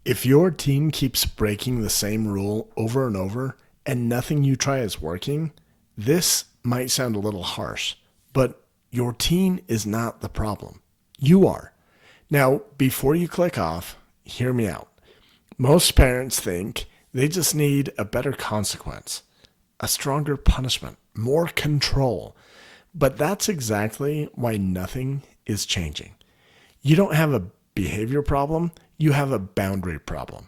If your teen keeps breaking the same rule over and over and nothing you try is working, this might sound a little harsh, but your teen is not the problem. You are. Now, before you click off, hear me out. Most parents think they just need a better consequence, a stronger punishment, more control. But that's exactly why nothing is changing. You don't have a behavior problem, you have a boundary problem.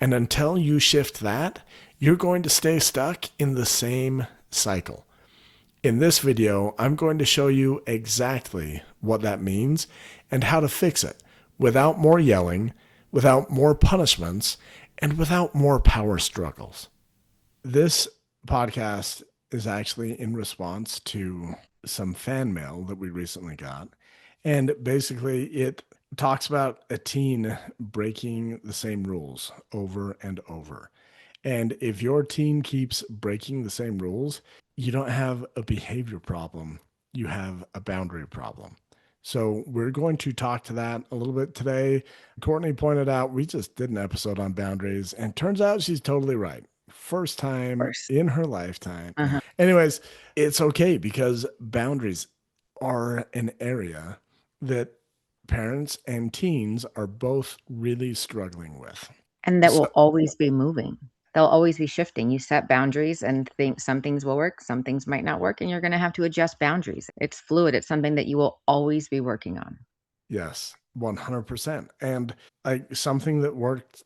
And until you shift that, you're going to stay stuck in the same cycle. In this video, I'm going to show you exactly what that means and how to fix it without more yelling, without more punishments, and without more power struggles. This podcast is actually in response to some fan mail that we recently got. And basically, it talks about a teen breaking the same rules over and over. And if your teen keeps breaking the same rules, you don't have a behavior problem, you have a boundary problem. So we're going to talk to that a little bit today. Courtney pointed out we just did an episode on boundaries, and turns out she's totally right. First time Course. in her lifetime. Uh-huh. Anyways, it's okay because boundaries are an area that parents and teens are both really struggling with. And that So, will always be moving. They'll always be shifting. You set boundaries and think some things will work, some things might not work, and you're gonna have to adjust boundaries. It's fluid. It's something that you will always be working on. yes, 100%. And like something that worked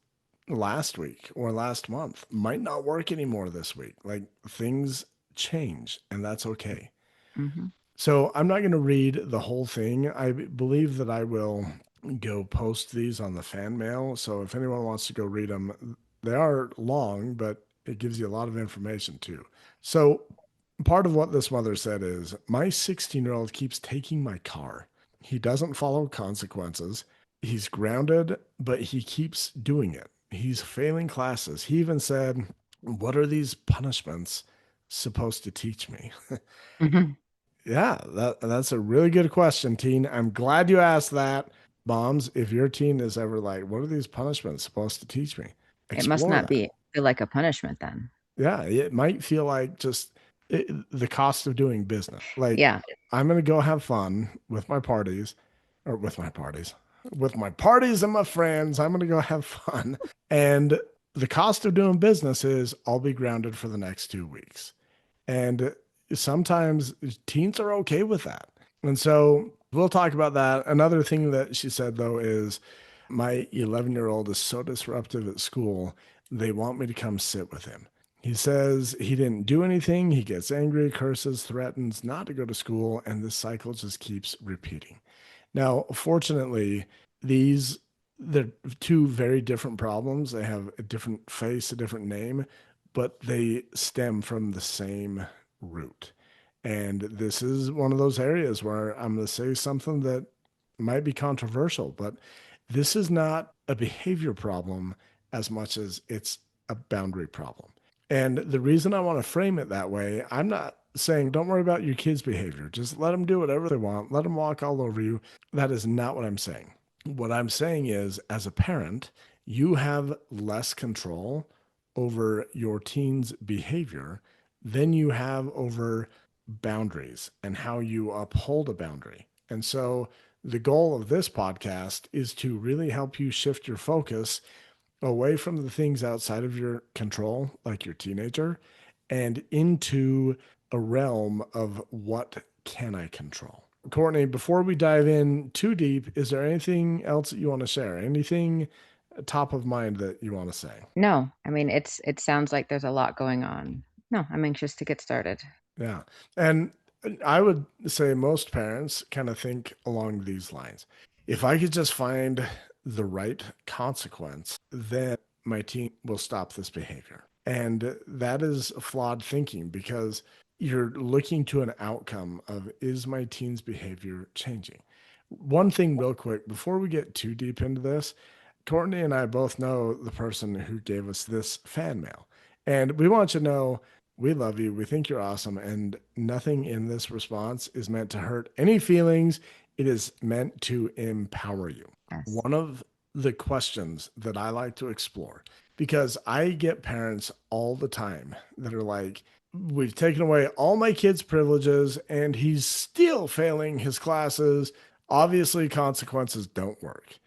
last week or last month might not work anymore this week. Like things change, and that's okay. Mhm. So I'm not going to read the whole thing. I believe that I will go post these on the fan mail. So if anyone wants to go read them, they are long, but it gives you a lot of information too. So part of what this mother said is my 16-year-old keeps taking my car. He doesn't follow consequences. He's grounded, but he keeps doing it. He's failing classes. He even said, "What are these punishments supposed to teach me?" Mhm. Yeah, that's a really good question, teen. I'm glad you asked that. Moms, if your teen is ever like, what are these punishments supposed to teach me? It must Explore not that. be feel like a punishment then. Yeah, it might feel like just the cost of doing business. Like, Yeah. I'm going to go have fun with my parties, or with my parties and my friends. I'm going to go have fun. And the cost of doing business is I'll be grounded for the next 2 weeks. And sometimes teens are okay with that. And so we'll talk about that. Another thing that she said, though, is my 11-year-old is so disruptive at school, they want me to come sit with him. He says he didn't do anything. He gets angry, curses, threatens not to go to school, and this cycle just keeps repeating. Now, fortunately, these they're two very different problems. They have a different face, a different name, but they stem from the same root. And this is one of those areas where I'm going to say something that might be controversial, but this is not a behavior problem as much as it's a boundary problem. And the reason I want to frame it that way, I'm not saying don't worry about your kids' behavior. Just let them do whatever they want. Let them walk all over you. That is not what I'm saying. What I'm saying is, as a parent, you have less control over your teen's behavior than you have over boundaries and how you uphold a boundary. And so, the goal of this podcast is to really help you shift your focus away from the things outside of your control, like your teenager, and into a realm of what can I control. Courtney, before we dive in too deep, is there anything else that you want to share? Anything top of mind that you want to say? No, I mean, it sounds like there's a lot going on. No, I'm anxious to get started. Yeah. And I would say most parents kind of think along these lines. If I could just find the right consequence, then my teen will stop this behavior. And that is flawed thinking because you're looking to an outcome of is my teen's behavior changing? One thing, real quick, before we get too deep into this, Courtney and I both know the person who gave us this fan mail. And we want you to know we love you. We think you're awesome. And nothing in this response is meant to hurt any feelings. It is meant to empower you. Yes. One of the questions that I like to explore because I get parents all the time that are like, we've taken away all my kids' privileges and he's still failing his classes. Obviously, consequences don't work.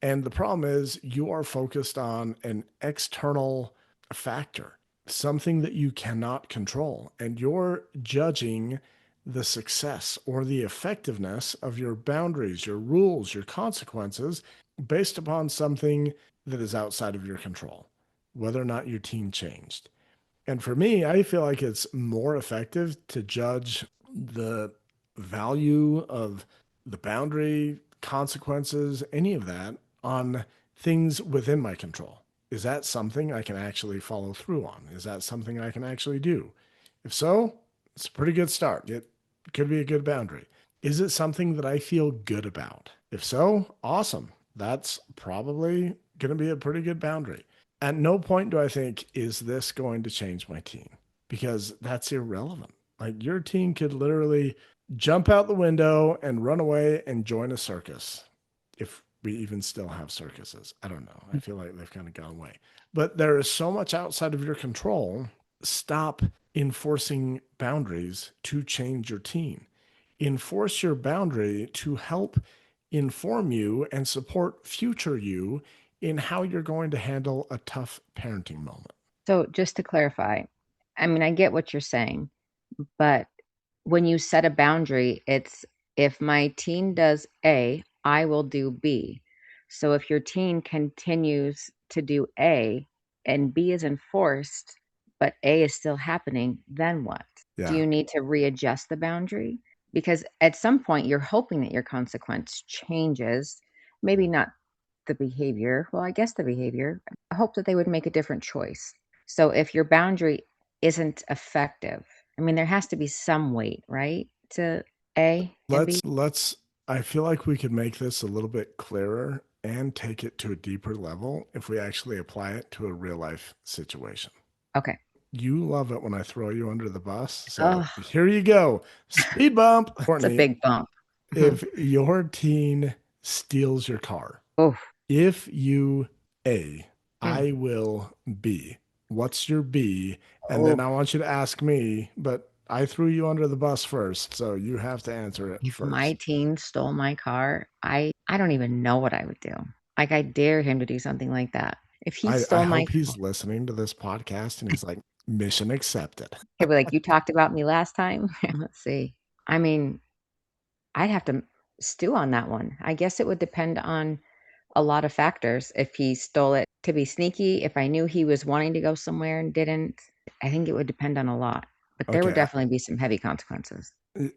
And the problem is, you are focused on an external factor, something that you cannot control, and you're judging the success or the effectiveness of your boundaries, your rules, your consequences based upon something that is outside of your control, whether or not your teen changed. And for me, I feel like it's more effective to judge the value of the boundary, consequences, any of that on things within my control. Is that something I can actually follow through on? Is that something I can actually do? If so, it's a pretty good start. It could be a good boundary. Is it something that I feel good about? If so, awesome. That's probably going to be a pretty good boundary. At no point do I think, is this going to change my team? Because that's irrelevant. Like your team could literally jump out the window and run away and join a circus. If we even still have circuses, I don't know. I feel like they've kind of gone away. But there is so much outside of your control. Stop enforcing boundaries to change your team. Enforce your boundary to help inform you and support future you in how you're going to handle a tough parenting moment. So just to clarify, I mean, I get what you're saying, but when you set a boundary, it's if my teen does A, I will do B. So if your teen continues to do A and B is enforced, but A is still happening, then what? Do Yeah. you need to readjust the boundary? Because at some point you're hoping that your consequence changes, maybe not the behavior. Well, I guess the behavior. I hope that they would make a different choice. So if your boundary isn't effective, I mean, there has to be some weight, right? To A and B. Let's I feel like we could make this a little bit clearer and take it to a deeper level if we actually apply it to a real life situation. Okay. You love it when I throw you under the bus. So Oh, here you go. Speed bump. it's a Courtney, big bump. if your teen steals your car, Oh, if you A, hmm. I will B. What's your B? And then Oh, I want you to ask me, but I threw you under the bus first, so you have to answer it if my first. teen stole my car, I don't even know what I would do. Like I dare him to do something like that. If he I stole my hope he's listening to this podcast and he's like, mission accepted. he'll be like, "You talked about me last time." Let's see. I mean, I'd have to stew on that one. I guess it would depend on a lot of factors. If he stole it to be sneaky, if I knew he was wanting to go somewhere and didn't, I think it would depend on a lot. But there would Okay, definitely be some heavy consequences.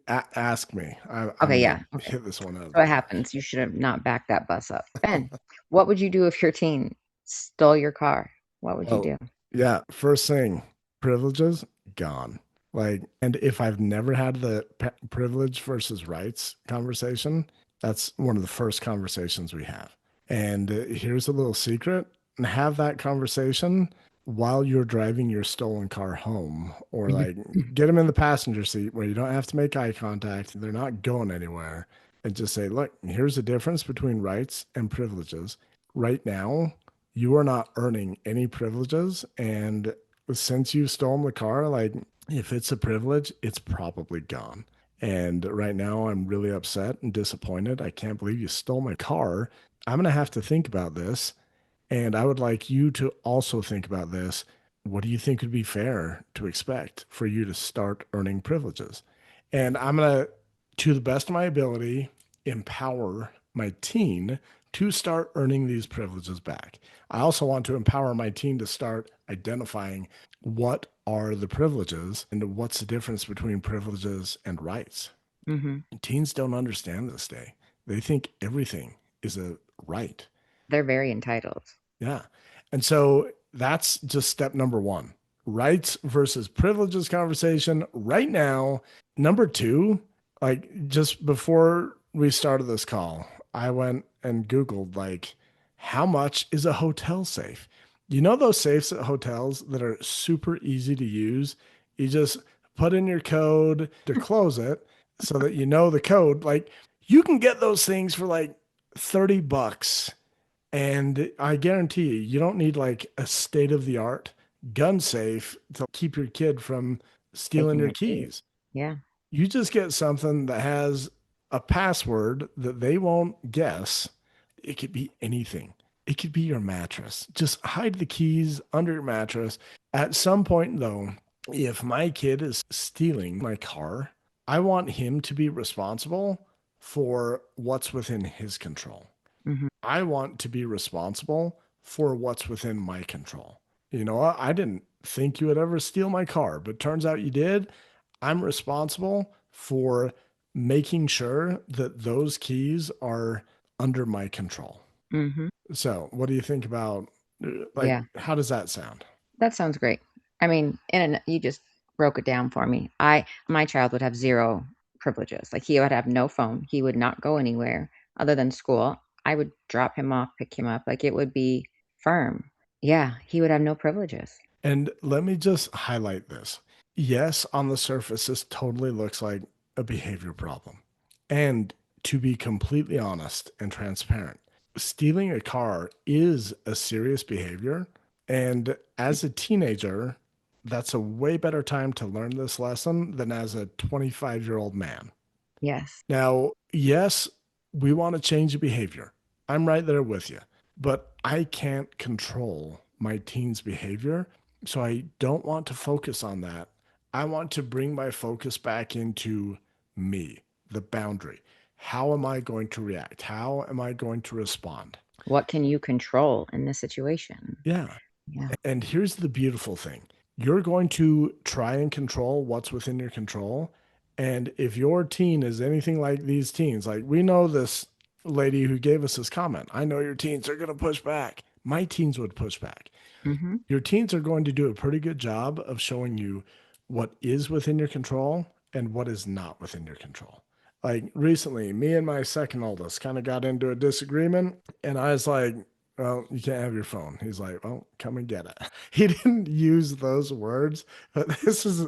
ask me. I'm Okay, going yeah. to Okay. hit this one out of So the what park. happens? You should have not backed that bus up. Ben, what would you do if your teen stole your car? What would you Well, do? yeah, first thing, privileges gone. Like, and if I've never had the privilege versus rights conversation, that's one of the first conversations we have. And here's a little secret, and have that conversation while you're driving your stolen car home, or like get them in the passenger seat where you don't have to make eye contact. They're not going anywhere. And just say, look, here's the difference between rights and privileges. Right now, you are not earning any privileges. And since you stole the car, like if it's a privilege, it's probably gone. And right now, I'm really upset and disappointed. I can't believe you stole my car. I'm going to have to think about this. And I would like you to also think about this. What do you think would be fair to expect for you to start earning privileges? And I'm going to the best of my ability, empower my teen to start earning these privileges back. I also want to empower my teen to start identifying what are the privileges and what's the difference between privileges and rights. Hmm. Teens don't understand this day. They think everything is a right. They're very entitled. Yeah. And so that's just step number one, rights versus privileges conversation right now. Number two, like just before we started this call, I went and Googled, like, how much is a hotel safe? You know, those safes at hotels that are super easy to use? You just put in your code to close it so that you know the code. Like, you can get those things for like $30 And I guarantee you, you don't need like a state of the art gun safe to keep your kid from stealing Taking your your keys. keys. Yeah. You just get something that has a password that they won't guess. It could be anything. It could be your mattress. Just hide the keys under your mattress. At some point, though, if my kid is stealing my car, I want him to be responsible for what's within his control. Hmm. I want to be responsible for what's within my control. You know, I didn't think you would ever steal my car, but turns out you did. I'm responsible for making sure that those keys are under my control. Hmm. So, what do you think about like Yeah. how does that sound? That sounds great. I mean, you just broke it down for me. My child would have zero privileges. Like he would have no phone. He would not go anywhere other than school. I would drop him off, pick him up. Like it would be firm. Yeah, he would have no privileges. And let me just highlight this. Yes, on the surface, this totally looks like a behavior problem. And to be completely honest and transparent, stealing a car is a serious behavior. And as a teenager, that's a way better time to learn this lesson than as a 25-year-old man. Yes. Now, yes, we want to change the behavior. I'm right there with you, but I can't control my teen's behavior. So I don't want to focus on that. I want to bring my focus back into me, the boundary. How am I going to react? How am I going to respond? What can you control in this situation? Yeah. Yeah. And here's the beautiful thing, you're going to try and control what's within your control. And if your teen is anything like these teens, like we know this lady who gave us this comment, I know your teens are going to push back. My teens would push back. Hmm. Your teens are going to do a pretty good job of showing you what is within your control and what is not within your control. Like recently, me and my second oldest kind of got into a disagreement, and I was like, well, you can't have your phone. He's like, well, come and get it. He didn't use those words, but this is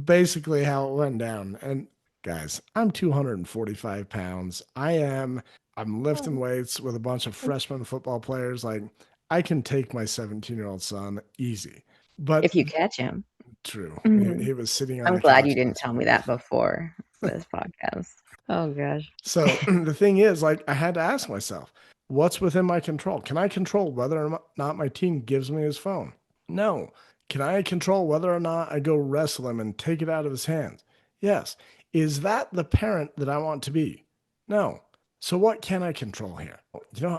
basically how it went down. And guys, I'm 245 pounds. I'm lifting weights with a bunch of freshman football players. Like, I can take my 17-year-old son easy. But If you catch him. true, Mhm. he was sitting on I'm the glad you couch didn't last tell week. me that before this podcast. Oh gosh. So the thing is, like, I had to ask myself, what's within my control? Can I control whether or not my team gives me his phone? No. Can I control whether or not I go wrestle him and take it out of his hands? Yes. Is that the parent that I want to be? No. So what can I control here?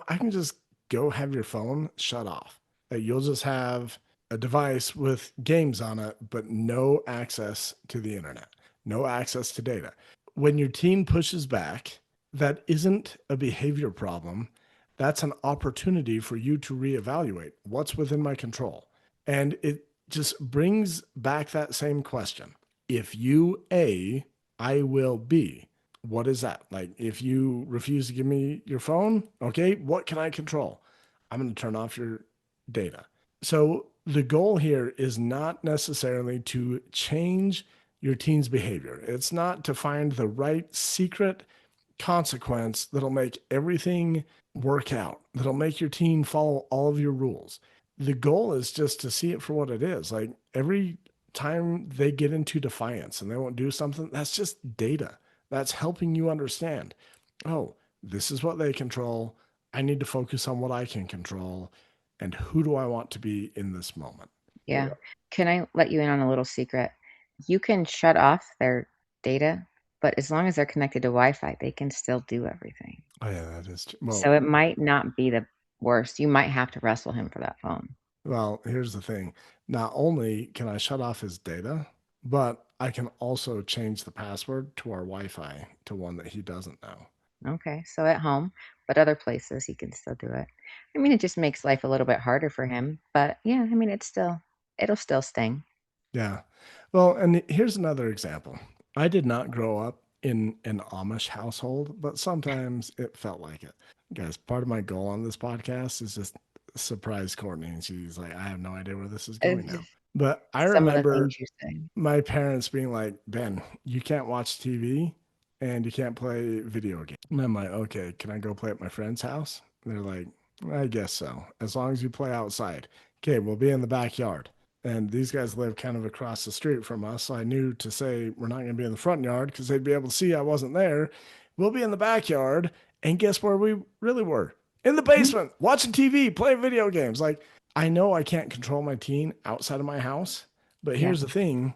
I can just go have your phone shut off. You'll just have a device with games on it, but no access to the internet, no access to data. When your teen pushes back, that isn't a behavior problem. That's an opportunity for you to reevaluate what's within my control. And it just brings back that same question. If you A, I will B. What is that? Like, if you refuse to give me your phone, okay, what can I control? I'm going to turn off your data. So the goal here is not necessarily to change your teen's behavior. It's not to find the right secret consequence that'll make everything work out, that'll make your teen follow all of your rules. The goal is just to see it for what it is. Like every time they get into defiance and they won't do something, that's just data. That's helping you understand, oh, this is what they control. I need to focus on what I can control. And who do I want to be in this moment? Yeah. Can I let you in on a little secret? You can shut off their data, but as long as they're connected to Wi-Fi, they can still do everything. Oh, yeah, that is true. So it might not be the worst. You might have to wrestle him for that phone. Well, here's the thing. Not only can I shut off his data, but I can also change the password to our Wi-Fi to one that he doesn't know. Okay. So at home, but other places he can still do it. I mean, it just makes life a little bit harder for him, but yeah, I mean, it'll still sting. Yeah. Well, and here's another example. I did not grow up in an Amish household, but sometimes it felt like it. Guys, part of my goal on this podcast is just surprise Courtney. And she's like, I have no idea where this is going It's now. just But I some of the remember things you say. my parents being like, Ben, you can't watch TV and you can't play video games. And I'm like, okay, can I go play at my friend's house? They're like, I guess so. As long as you play outside. Okay, we'll be in the backyard. And these guys live kind of across the street from us. So I knew to say we're not going to be in the front yard because they'd be able to see I wasn't there. We'll be in the backyard. And guess where we really were? In the basement, watching TV, playing video games. Like, I know I can't control my teen outside of my house, but Yeah. here's the thing,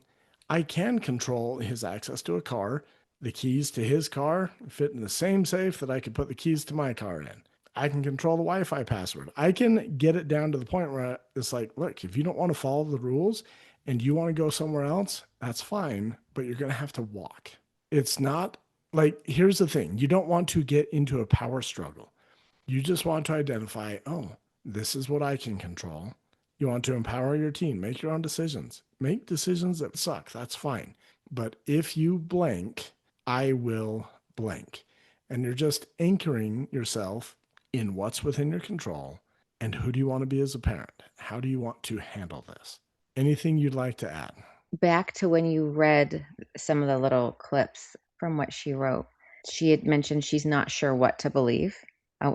I can control his access to a car. The keys to his car fit in the same safe that I could put the keys to my car in. I can control the Wi Fi password. I can get it down to the point where it's like, look, if you don't want to follow the rules and you want to go somewhere else, that's fine, but you're going to have to walk. It's not like, here's the thing, you don't want to get into a power struggle. You just want to identify, oh, this is what I can control. You want to empower your team, make your own decisions, make decisions that suck. That's fine. But if you blank, I will blank. And you're just anchoring yourself in what's within your control and who do you want to be as a parent? How do you want to handle this? Anything you'd like to add? Back to when you read some of the little clips from what she wrote, she had mentioned she's not sure what to believe,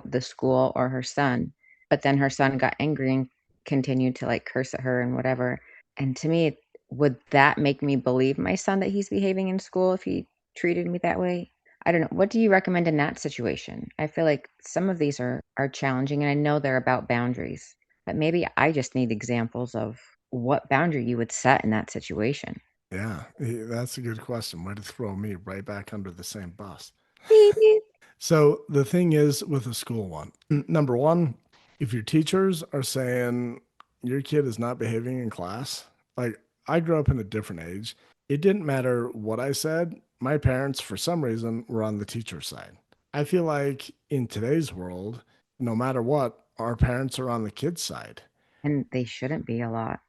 the school or her son. But then her son got angry and continued to like curse at her and whatever. And to me, would that make me believe my son that he's behaving in school if he treated me that way? I don't know. What do you recommend in that situation? I feel like some of these are challenging, and I know they're about boundaries, but maybe I just need examples of what boundary you would set in that situation. Yeah, that's a good question. Way to throw me right back under the same bus. Beep, beep. So the thing is with the school one, number one, if your teachers are saying your kid is not behaving in class, like I grew up in a different age, it didn't matter what I said. My parents, for some reason, were on the teacher side. I feel like in today's world, no matter what, our parents are on the kids' side. And they shouldn't be a lot.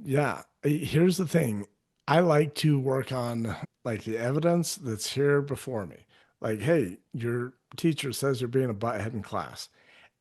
Yeah. Here's the thing. I like to work on like the evidence that's here before me. Like, hey, your teacher says you're being a butthead in class.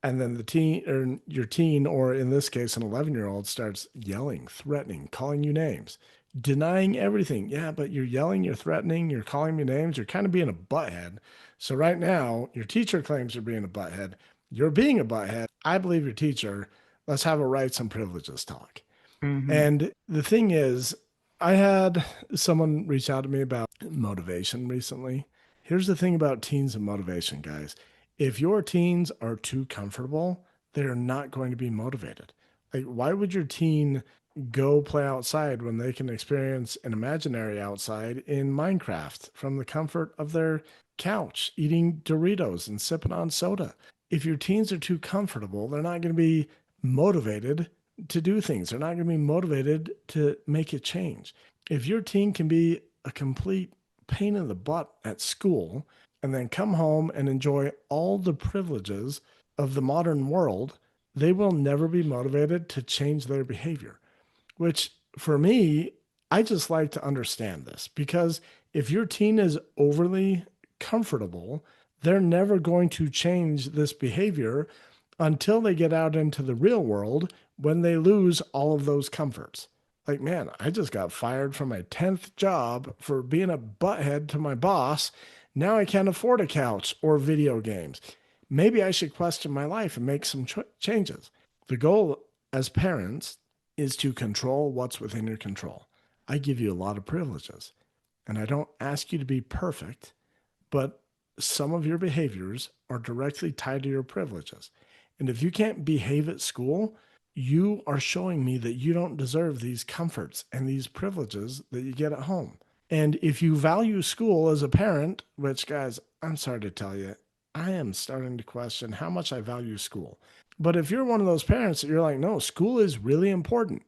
And then the teen or your teen, or in this case, an 11-year-old starts yelling, threatening, calling you names, denying everything. Yeah, but you're yelling, you're threatening, you're calling me names, you're kind of being a butthead. So right now, your teacher claims you're being a butthead. You're being a butthead. I believe your teacher. Let's have a rights and privileges talk. Mhm. And the thing is, I had someone reach out to me about motivation recently. Here's the thing about teens and motivation, guys. If your teens are too comfortable, they're not going to be motivated. Like, why would your teen go play outside when they can experience an imaginary outside in Minecraft from the comfort of their couch, eating Doritos and sipping on soda? If your teens are too comfortable, they're not going to be motivated to do things. They're not going to be motivated to make a change. If your teen can be a complete pain in the butt at school and then come home and enjoy all the privileges of the modern world, they will never be motivated to change their behavior. Which for me, I just like to understand this because if your teen is overly comfortable, they're never going to change this behavior until they get out into the real world when they lose all of those comforts. Like, man, I just got fired from my 10th job for being a butthead to my boss. Now I can't afford a couch or video games. Maybe I should question my life and make some changes. The goal as parents is to control what's within your control. I give you a lot of privileges, and I don't ask you to be perfect, but some of your behaviors are directly tied to your privileges. And if you can't behave at school, you are showing me that you don't deserve these comforts and these privileges that you get at home. And if you value school as a parent, which, guys, I'm sorry to tell you, I am starting to question how much I value school. But if you're one of those parents that you're like, no, school is really important,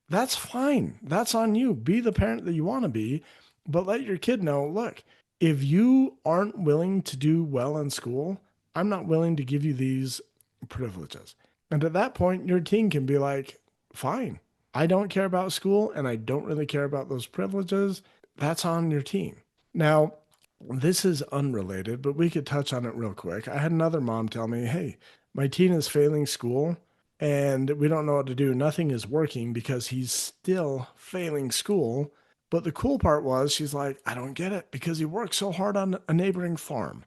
that's fine. That's on you. Be the parent that you want to be, but let your kid know, look, if you aren't willing to do well in school, I'm not willing to give you these privileges. And at that point, your teen can be like, fine, I don't care about school and I don't really care about those privileges. That's on your teen. Now, this is unrelated, but we could touch on it real quick. I had another mom tell me, hey, my teen is failing school and we don't know what to do. Nothing is working because he's still failing school. But the cool part was, she's like, I don't get it because he works so hard on a neighboring farm.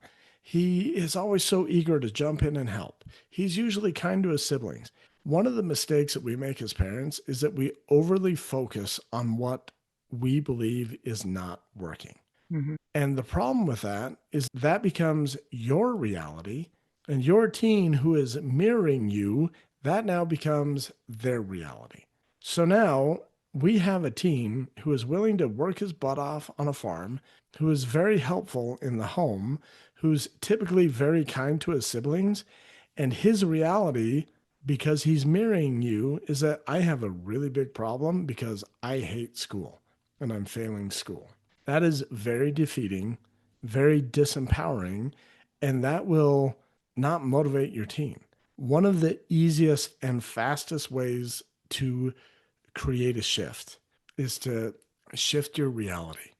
He is always so eager to jump in and help. He's usually kind to his siblings. One of the mistakes that we make as parents is that we overly focus on what we believe is not working. Hmm. And the problem with that is that becomes your reality, and your teen who is mirroring you, that now becomes their reality. So now we have a teen who is willing to work his butt off on a farm, who is very helpful in the home, who's typically very kind to his siblings. And his reality, because he's mirroring you, is that I have a really big problem because I hate school and I'm failing school. That is very defeating, very disempowering, and that will not motivate your team. One of the easiest and fastest ways to create a shift is to shift your reality,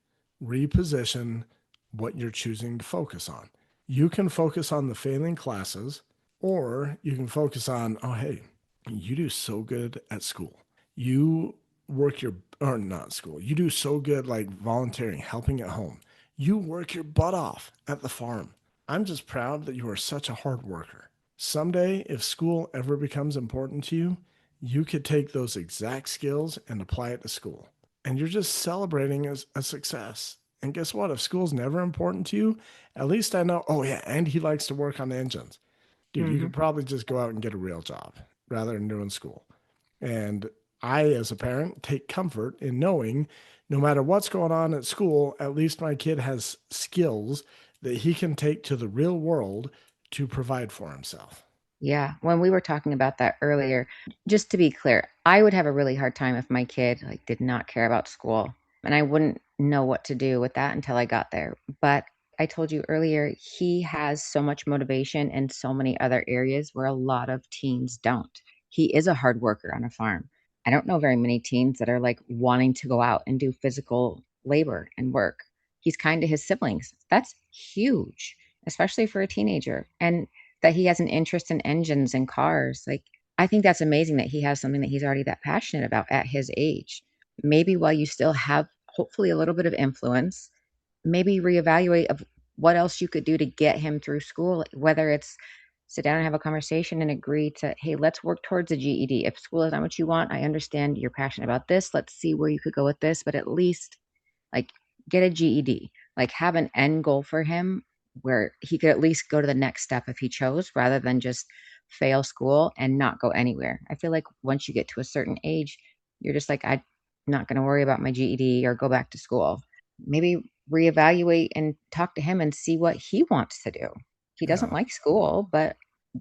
reposition what you're choosing to focus on. You can focus on the failing classes, or you can focus on, oh, hey, you do so good at school. You work your, or not school, you do so good like volunteering, helping at home. You work your butt off at the farm. I'm just proud that you are such a hard worker. Someday, if school ever becomes important to you, you could take those exact skills and apply it to school. And you're just celebrating as a success. And guess what? If school's never important to you, at least I know, oh, yeah, and he likes to work on engines. Dude, you Hmm. could probably just go out and get a real job rather than doing school. And I, as a parent, take comfort in knowing no matter what's going on at school, at least my kid has skills that he can take to the real world to provide for himself. Yeah, when we were talking about that earlier, just to be clear, I would have a really hard time if my kid like did not care about school, and I wouldn't know what to do with that until I got there. But I told you earlier, he has so much motivation in so many other areas where a lot of teens don't. He is a hard worker on a farm. I don't know very many teens that are like wanting to go out and do physical labor and work. He's kind to his siblings. That's huge, especially for a teenager. And that he has an interest in engines and cars. Like, I think that's amazing that he has something that he's already that passionate about at his age. Maybe while you still have hopefully a little bit of influence, maybe reevaluate of what else you could do to get him through school, whether it's sit down and have a conversation and agree to, hey, let's work towards a GED. If school is not what you want, I understand you're passionate about this. Let's see where you could go with this, but at least like get a GED, like have an end goal for him where he could at least go to the next step if he chose rather than just fail school and not go anywhere. I feel like once you get to a certain age, you're just like, I'm not going to worry about my GED or go back to school. Maybe reevaluate and talk to him and see what he wants to do. He doesn't Yeah. like school, but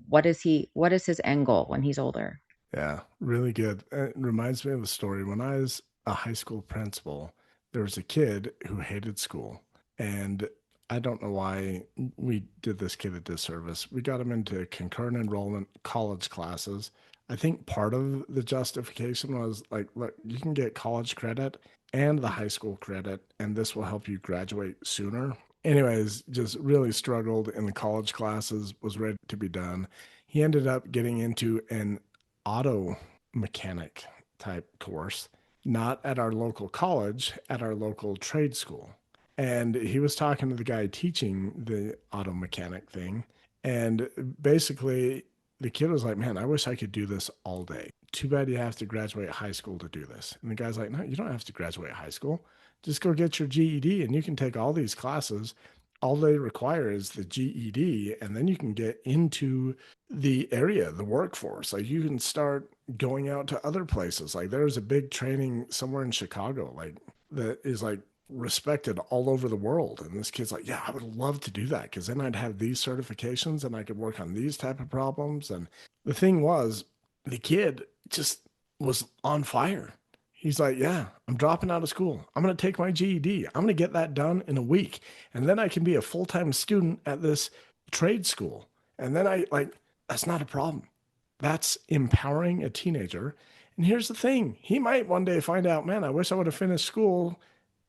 what is his end goal when he's older? Yeah. Really good. It reminds me of a story. When I was a high school principal, there was a kid who hated school. And I don't know why we did this kid a disservice. We got him into concurrent enrollment college classes. I think part of the justification was like, look, you can get college credit and the high school credit, and this will help you graduate sooner. Anyways, just really struggled in the college classes, was ready to be done. He ended up getting into an auto mechanic type course, not at our local college, at our local trade school. And he was talking to the guy teaching the auto mechanic thing. And basically, the kid was like, man, I wish I could do this all day. Too bad you have to graduate high school to do this. And the guy's like, no, you don't have to graduate high school. Just go get your GED and you can take all these classes. All they require is the GED, and then you can get into the area, the workforce. Like you can start going out to other places. Like there's a big training somewhere in Chicago, like that is like respected all over the world. And this kid's like, yeah, I would love to do that because then I'd have these certifications and I could work on these type of problems. And the thing was, the kid just was on fire. He's like, yeah, I'm dropping out of school. I'm going to take my GED. I'm going to get that done in a week. And then I can be a full time student at this trade school. And then I like, that's not a problem. That's empowering a teenager. And here's the thing, he might one day find out, man, I wish I would have finished school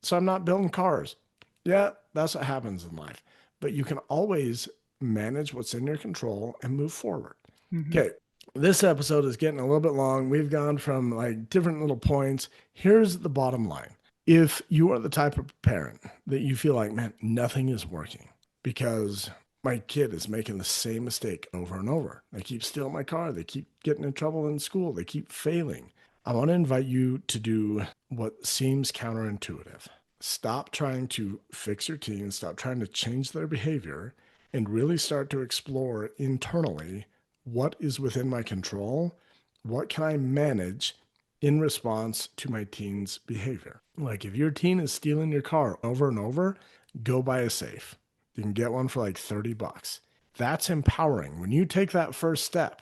so I'm not building cars. Yeah, that's what happens in life. But you can always manage what's in your control and move forward. Mhm. Okay, this episode is getting a little bit long. We've gone from like different little points. Here's the bottom line. If you are the type of parent that you feel like, man, nothing is working because my kid is making the same mistake over and over. They keep stealing my car. They keep getting in trouble in school. They keep failing. I want to invite you to do what seems counterintuitive. Stop trying to fix your teen, stop trying to change their behavior, and really start to explore internally what is within my control. What can I manage in response to my teen's behavior? Like if your teen is stealing your car over and over, go buy a safe. You can get one for like $30. That's empowering. When you take that first step,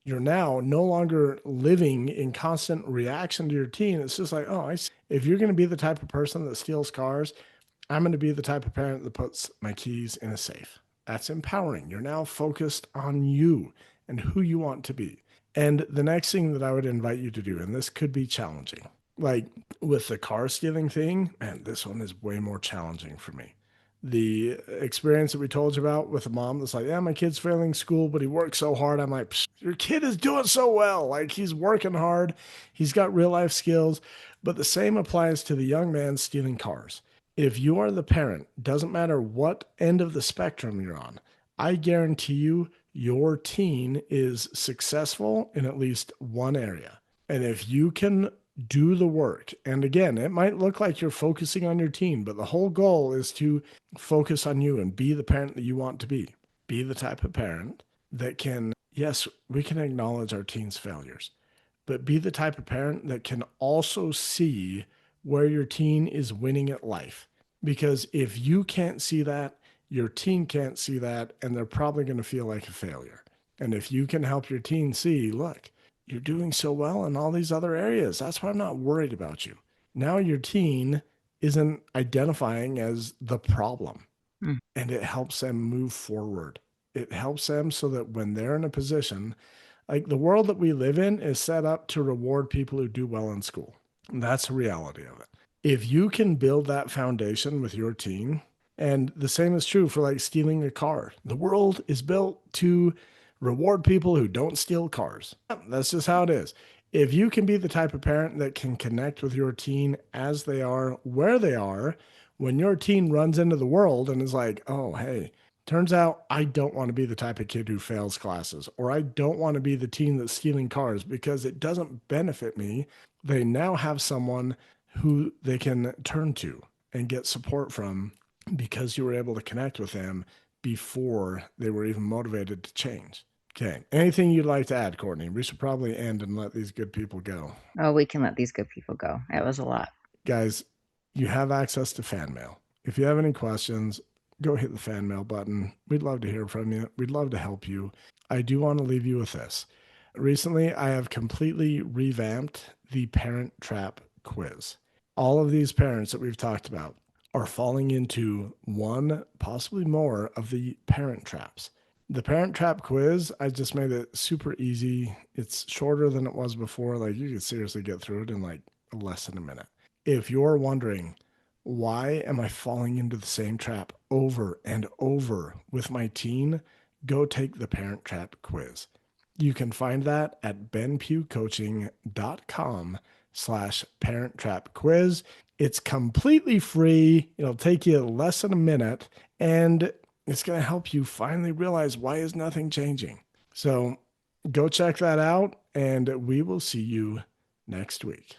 you're now no longer living in constant reaction to your teen. It's just like, oh, if you're going to be the type of person that steals cars, I'm going to be the type of parent that puts my keys in a safe. That's empowering. You're now focused on you and who you want to be. And the next thing that I would invite you to do, and this could be challenging, like with the car stealing thing, man, this one is way more challenging for me. The experience that we told you about with a mom that's like, yeah, my kid's failing school, but he works so hard. I'm like, your kid is doing so well. Like he's working hard. He's got real life skills. But the same applies to the young man stealing cars. If you are the parent, doesn't matter what end of the spectrum you're on, I guarantee you your teen is successful in at least one area. And if you can do the work, and again, it might look like you're focusing on your teen, but the whole goal is to focus on you and be the parent that you want to be. Be the type of parent that can, yes, we can acknowledge our teen's failures, but be the type of parent that can also see where your teen is winning at life. Because if you can't see that, your teen can't see that, and they're probably going to feel like a failure. And if you can help your teen see, look, you're doing so well in all these other areas. That's why I'm not worried about you. Now your teen isn't identifying as the problem, and it helps them move forward. It helps them so that when they're in a position, like the world that we live in is set up to reward people who do well in school. And that's the reality of it. If you can build that foundation with your teen, and the same is true for like stealing a car. The world is built to reward people who don't steal cars. That's just how it is. If you can be the type of parent that can connect with your teen as they are, where they are, when your teen runs into the world and is like, oh, hey, turns out I don't want to be the type of kid who fails classes, or I don't want to be the teen that's stealing cars because it doesn't benefit me. They now have someone who they can turn to and get support from because you were able to connect with them before they were even motivated to change. Okay. Anything you'd like to add, Courtney? We should probably end and let these good people go. Oh, we can let these good people go. That was a lot. Guys, you have access to fan mail. If you have any questions, go hit the fan mail button. We'd love to hear from you. We'd love to help you. I do want to leave you with this. Recently, I have completely revamped the Parent Trap quiz. All of these parents that we've talked about are falling into one, possibly more, of the parent traps. The Parent Trap quiz, I just made it super easy. It's shorter than it was before. Like you could seriously get through it in like less than a minute. If you're wondering, why am I falling into the same trap over and over with my teen? Go take the Parent Trap quiz. You can find that at benpughcoaching.com/parent trap quiz. It's completely free. It'll take you less than a minute, and it's going to help you finally realize why is nothing changing. So go check that out, and we will see you next week.